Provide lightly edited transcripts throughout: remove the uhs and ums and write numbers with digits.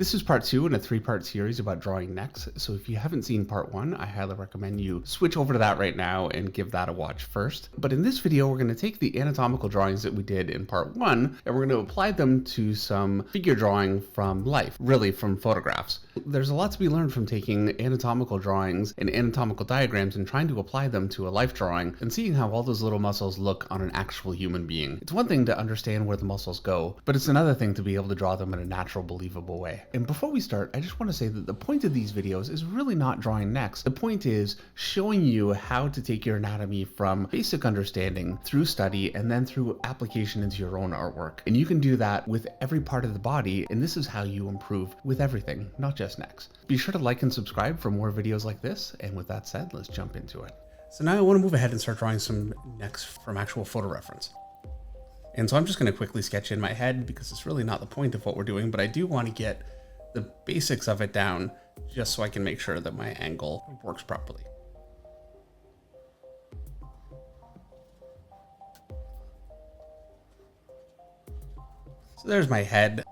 This is part 2 in a 3-part series about drawing necks, so if you haven't seen part 1, I highly recommend you switch over to that right now and give that a watch first. But in this video, we're going to take the anatomical drawings that we did in part 1, and we're going to apply them to some figure drawing from life, really from photographs. There's a lot to be learned from taking anatomical drawings and anatomical diagrams and trying to apply them to a life drawing and seeing how all those little muscles look on an actual human being. It's one thing to understand where the muscles go, but it's another thing to be able to draw them in a natural, believable way. And before we start, I just want to say that the point of these videos is really not drawing necks. The point is showing you how to take your anatomy from basic understanding through study and then through application into your own artwork. And you can do that with every part of the body, and this is how you improve with everything, not just necks. Be sure to like and subscribe for more videos like this, and with that said, let's jump into it. So now I want to move ahead and start drawing some necks from actual photo reference. And so I'm just going to quickly sketch in my head because it's really not the point of what we're doing, but I do want to get the basics of it down just so I can make sure that my angle works properly. So there's my head,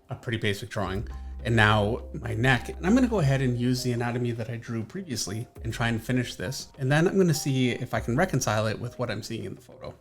a pretty basic drawing. And now my neck, and I'm going to go ahead and use the anatomy that I drew previously and try and finish this. And then I'm going to see if I can reconcile it with what I'm seeing in the photo.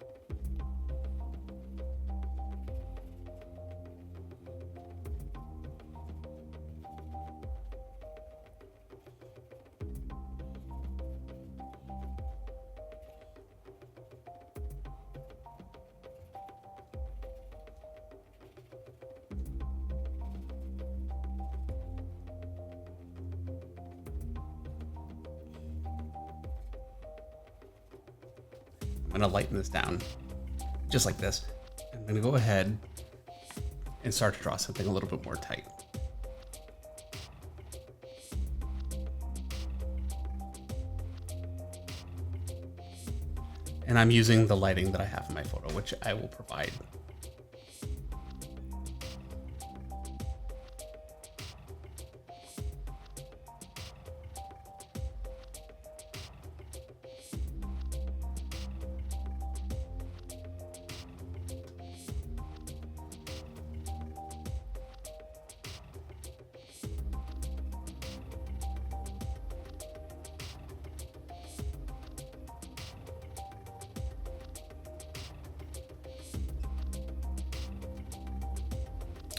I'm going to lighten this down just like this. I'm going to go ahead and start to draw something a little bit more tight. And I'm using the lighting that I have in my photo, which I will provide.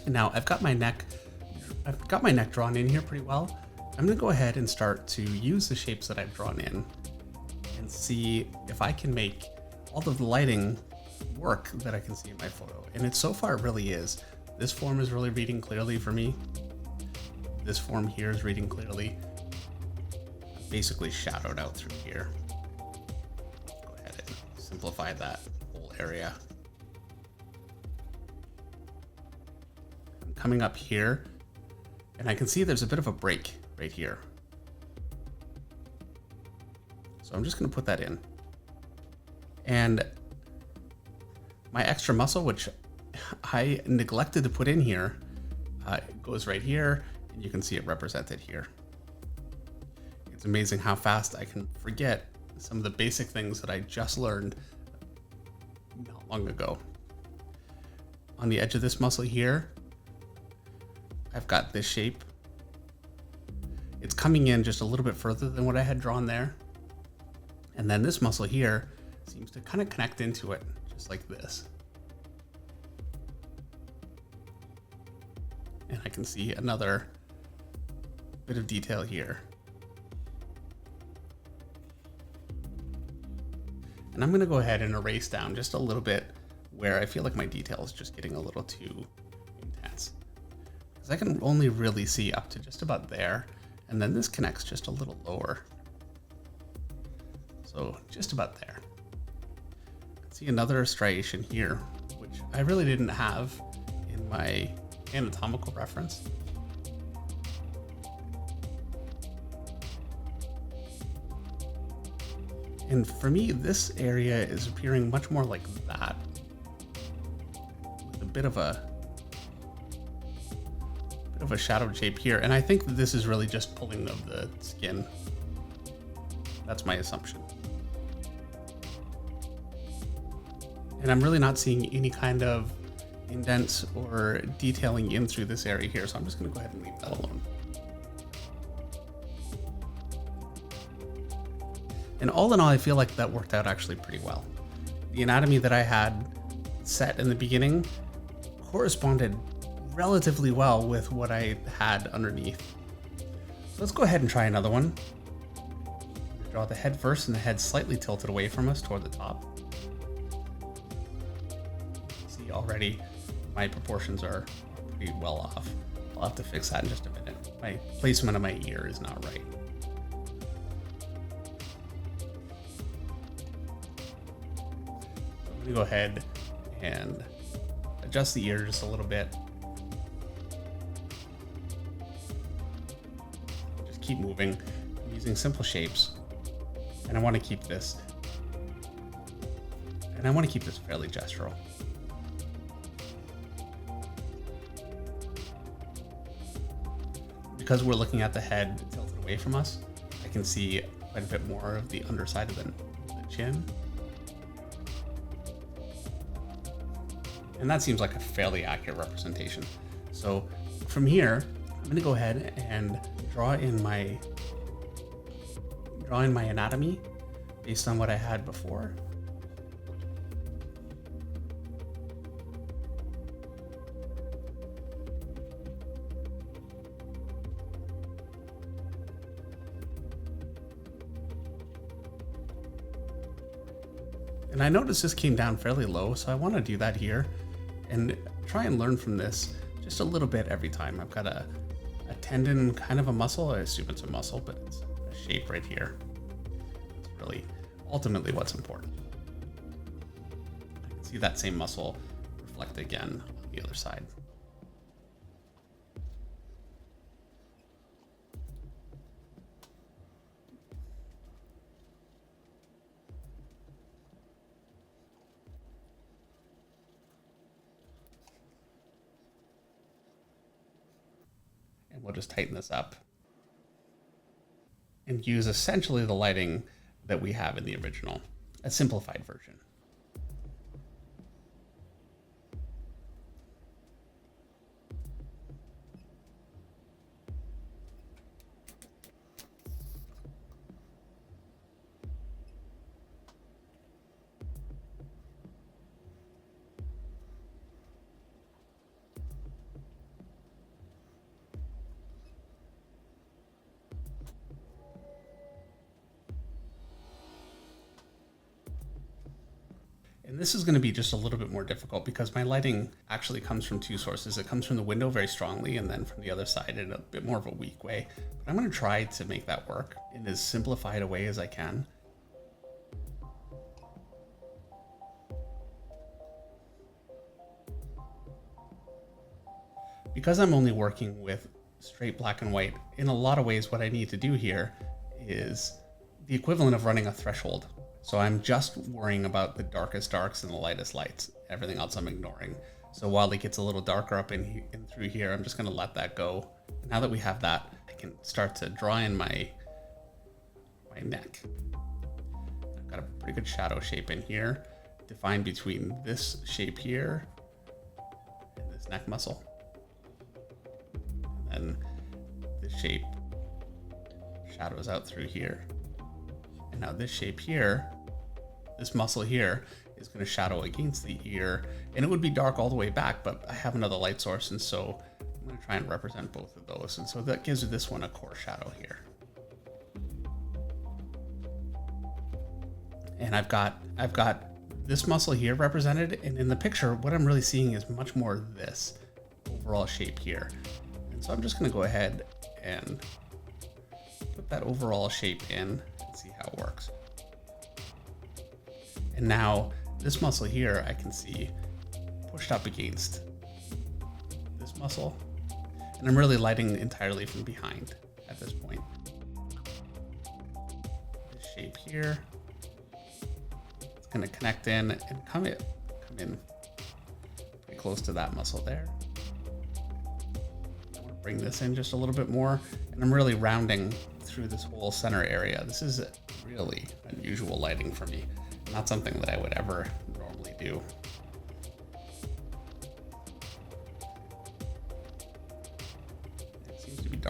Now I've got my neck drawn in here pretty well. I'm going to go ahead and start to use the shapes that I've drawn in and see if I can make all of the lighting work that I can see in my photo. And it so far it really is. This form is really reading clearly for me. This form here is reading clearly. Basically shadowed out through here. Go ahead and simplify that whole area. Coming up here, and I can see there's a bit of a break right here. So I'm just going to put that in. And my extra muscle, which I neglected to put in here, goes right here, and you can see it represented here. It's amazing how fast I can forget some of the basic things that I just learned not long ago. On the edge of this muscle here, I've got this shape. It's coming in just a little bit further than what I had drawn there. And then this muscle here seems to kind of connect into it, just like this. And I can see another bit of detail here. And I'm going to go ahead and erase down just a little bit where I feel like my detail is just getting a little too intense. I can only really see up to just about there, and then this connects just a little lower. So just about there. I can see another striation here, which I really didn't have in my anatomical reference. And for me, this area is appearing much more like that, with a bit of a shadowed shape here, and I think that this is really just pulling of the skin. That's my assumption. And I'm really not seeing any kind of indents or detailing in through this area here, so I'm just going to go ahead and leave that alone. And all in all, I feel like that worked out actually pretty well. The anatomy that I had set in the beginning corresponded relatively well with what I had underneath. So let's go ahead and try another one. Draw the head first, and the head slightly tilted away from us toward the top. See, already my proportions are pretty well off. I'll have to fix that in just a minute. My placement of my ear is not right. I'm gonna go ahead and adjust the ear just a little bit. Just keep moving. I'm using simple shapes, and I want to keep this. And I want to keep this fairly gestural. Because we're looking at the head tilted away from us, I can see quite a bit more of the underside of the chin. And that seems like a fairly accurate representation. So from here, I'm going to go ahead and draw in my anatomy based on what I had before. And I noticed this came down fairly low, so I want to do that here and try and learn from this just a little bit every time. I've got a tendon, kind of a muscle. I assume it's a muscle, but it's a shape right here. It's really ultimately what's important. I can see that same muscle reflect again on the other side. We'll just tighten this up and use essentially the lighting that we have in the original, a simplified version. And this is going to be just a little bit more difficult because my lighting actually comes from two sources. It comes from the window very strongly, and then from the other side in a bit more of a weak way. But I'm going to try to make that work in as simplified a way as I can. Because I'm only working with straight black and white, in a lot of ways what I need to do here is the equivalent of running a threshold. So I'm just worrying about the darkest darks and the lightest lights. Everything else I'm ignoring. So while it gets a little darker up in through here, I'm just going to let that go. Now that we have that, I can start to draw in my neck. I've got a pretty good shadow shape in here, defined between this shape here and this neck muscle. And then this shape shadows out through here. And now this shape here, this muscle here, is going to shadow against the ear, and it would be dark all the way back, but I have another light source, and so I'm going to try and represent both of those. And so that gives this one a core shadow here. And I've got this muscle here represented, and in the picture, what I'm really seeing is much more this overall shape here. And so I'm just going to go ahead and put that overall shape in and see how it works. And now this muscle here, I can see pushed up against this muscle. And I'm really lighting entirely from behind at this point. This shape here, it's going to connect in and come in pretty close to that muscle there. I want to bring this in just a little bit more, and I'm really rounding through this whole center area. This is really unusual lighting for me. Not something that I would ever normally do.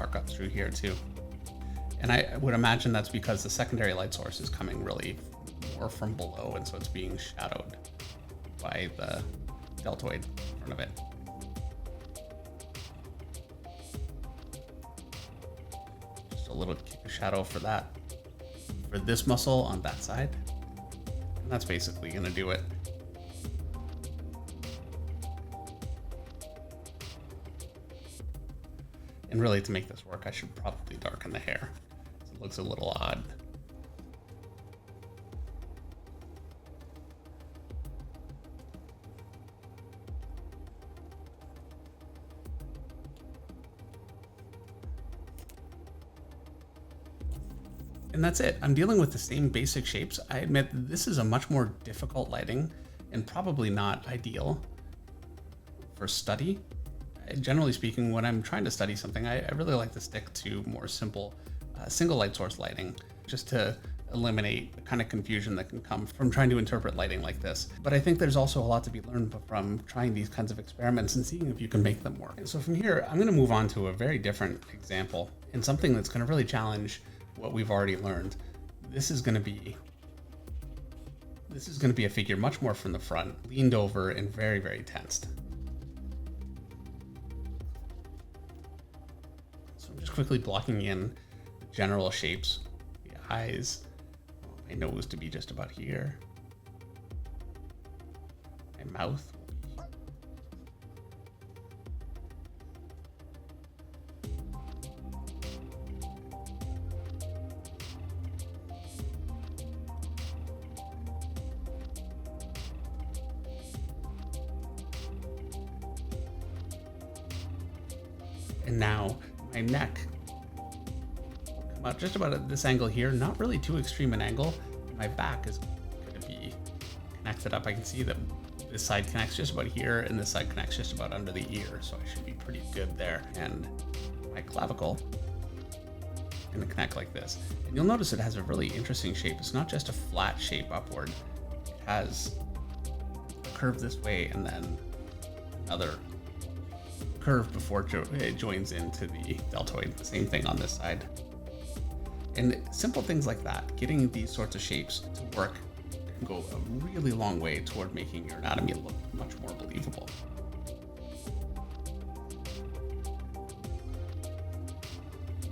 dark up through here too. And I would imagine that's because the secondary light source is coming really more from below, and so it's being shadowed by the deltoid in front of it. Just a little kick of shadow for that, for this muscle on that side. And that's basically gonna do it. And really, to make this work, I should probably darken the hair. It looks a little odd. And that's it. I'm dealing with the same basic shapes. I admit this is a much more difficult lighting and probably not ideal for study. Generally speaking, when I'm trying to study something, I really like to stick to more simple single light source lighting, just to eliminate the kind of confusion that can come from trying to interpret lighting like this. But I think there's also a lot to be learned from trying these kinds of experiments and seeing if you can make them work. And so from here, I'm going to move on to a very different example and something that's going to really challenge what we've already learned. This is going to be a figure much more from the front, leaned over and very, very tensed. So I'm just quickly blocking in the general shapes, the eyes, my nose to be just about here, my mouth. And now my neck will come out just about at this angle here, not really too extreme an angle. My back is going to be connected up. I can see that this side connects just about here and this side connects just about under the ear, so I should be pretty good there. And my clavicle is going to connect like this. And you'll notice it has a really interesting shape. It's not just a flat shape upward. It has a curve this way and then another curve before it joins into the deltoid. The same thing on this side. And simple things like that, getting these sorts of shapes to work, can go a really long way toward making your anatomy look much more believable.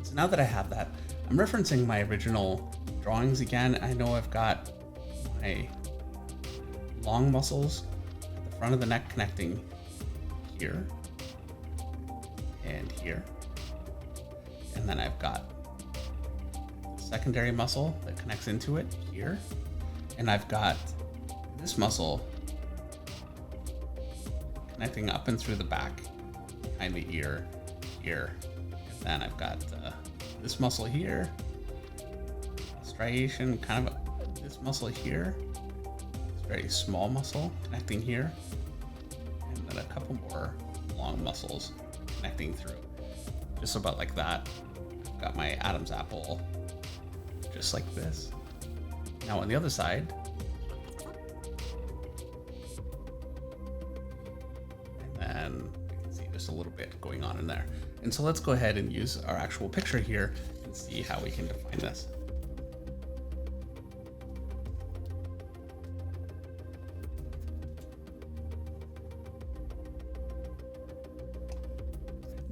So now that I have that, I'm referencing my original drawings again. I know I've got my long muscles at the front of the neck connecting here and here, and then I've got the secondary muscle that connects into it here, and I've got this muscle connecting up and through the back behind the ear here, and then I've got this muscle here, striation, kind of this muscle here, it's a very small muscle connecting here, and then a couple more long muscles connecting through, just about like that. I've got my Adam's apple just like this. Now on the other side, and then I can see just a little bit going on in there. And so let's go ahead and use our actual picture here and see how we can define this.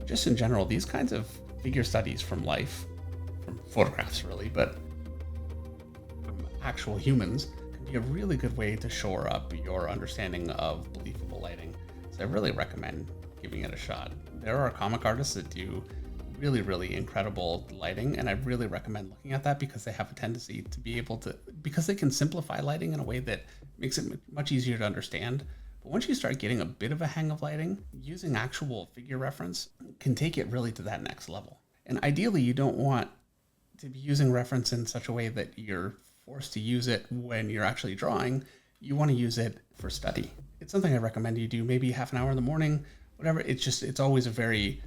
Just in general, these kinds of figure studies from life, from photographs really, but from actual humans, can be a really good way to shore up your understanding of believable lighting. So I really recommend giving it a shot. There are comic artists that do really, really incredible lighting, and I really recommend looking at that because they have a tendency to be able to, because they can simplify lighting in a way that makes it much easier to understand. But once you start getting a bit of a hang of lighting, using actual figure reference can take it really to that next level. And ideally, you don't want to be using reference in such a way that you're forced to use it when you're actually drawing. You want to use it for study. It's something I recommend you do maybe half an hour in the morning, whatever. It's always a very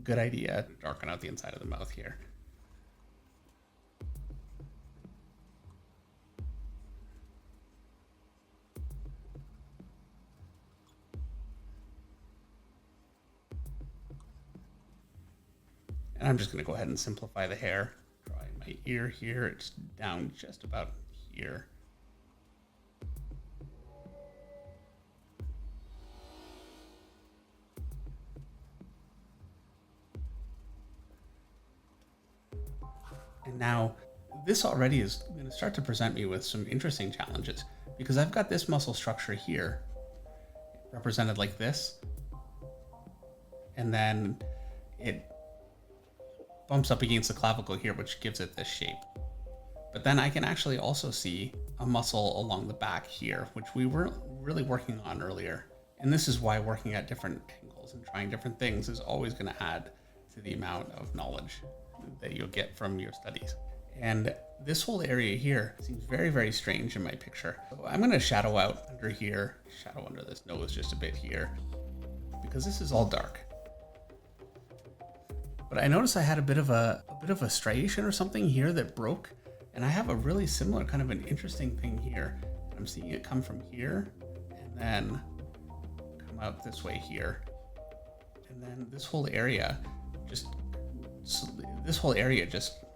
good idea to darken out the inside of the mouth here. And And I'm just going to go ahead and simplify the hair. Drawing my ear here, it's down just about here. And now this already is going to start to present me with some interesting challenges, because I've got this muscle structure here represented like this, and then it bumps up against the clavicle here, which gives it this shape. But then I can actually also see a muscle along the back here, which we weren't really working on earlier. And this is why working at different angles and trying different things is always going to add to the amount of knowledge that you'll get from your studies. And this whole area here seems very, very strange in my picture. So I'm going to shadow out under here, shadow under this nose just a bit here, because this is all dark. But I noticed I had a bit of a striation or something here that broke, and I have a really similar kind of an interesting thing here. I'm seeing it come from here and then come out this way here, and then this whole area just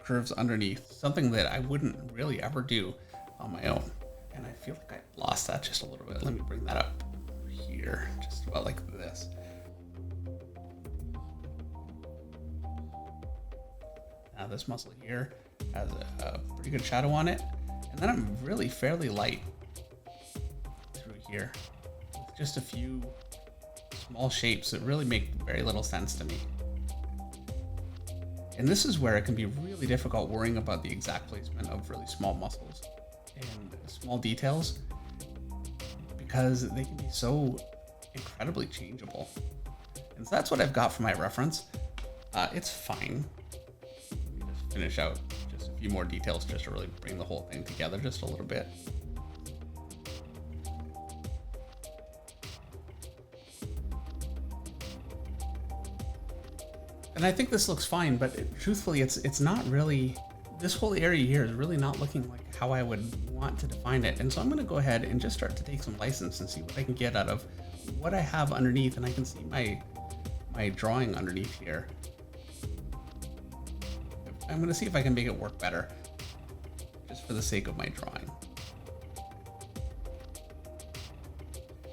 curves underneath, something that I wouldn't really ever do on my own. And I feel like I lost that just a little bit. Let me bring that up here, just about like this. Now this muscle here has a pretty good shadow on it. And then I'm really fairly light through here, with just a few small shapes that really make very little sense to me. And this is where it can be really difficult worrying about the exact placement of really small muscles and small details, because they can be so incredibly changeable. And so that's what I've got for my reference. It's fine. Let me just finish out just a few more details just to really bring the whole thing together just a little bit. And I think this looks fine, but truthfully, it's not really, this whole area here is really not looking like how I would want to define it. And so I'm going to go ahead and just start to take some license and see what I can get out of what I have underneath. And I can see my drawing underneath here. I'm going to see if I can make it work better, just for the sake of my drawing.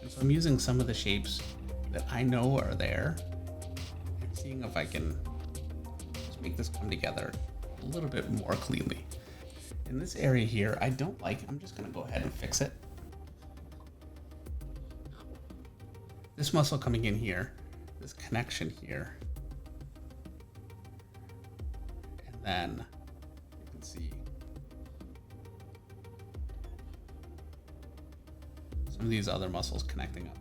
And so I'm using some of the shapes that I know are there, seeing if I can just make this come together a little bit more cleanly. In this area here, I don't like, I'm just gonna go ahead and fix it. This muscle coming in here, this connection here. And then you can see some of these other muscles connecting up.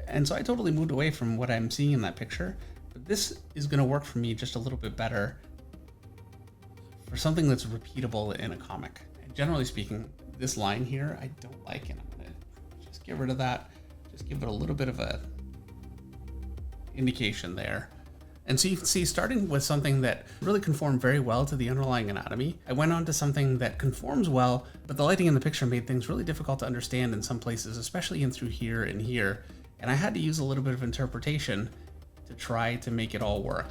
And so I totally moved away from what I'm seeing in that picture, but this is going to work for me just a little bit better for something that's repeatable in a comic. And generally speaking, this line here, I don't like, and I'm going to just get rid of that. Just give it a little bit of a indication there. And so you can see, starting with something that really conformed very well to the underlying anatomy, I went on to something that conforms well, but the lighting in the picture made things really difficult to understand in some places, especially in through here and here. And I had to use a little bit of interpretation to try to make it all work.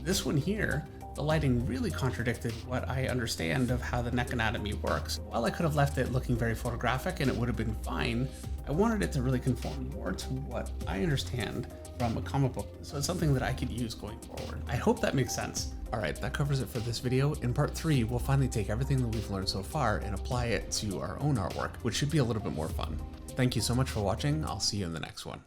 This one here, the lighting really contradicted what I understand of how the neck anatomy works. While I could have left it looking very photographic and it would have been fine, I wanted it to really conform more to what I understand from a comic book. So it's something that I could use going forward. I hope that makes sense. All right, that covers it for this video. In part 3, we'll finally take everything that we've learned so far and apply it to our own artwork, which should be a little bit more fun. Thank you so much for watching. I'll see you in the next one.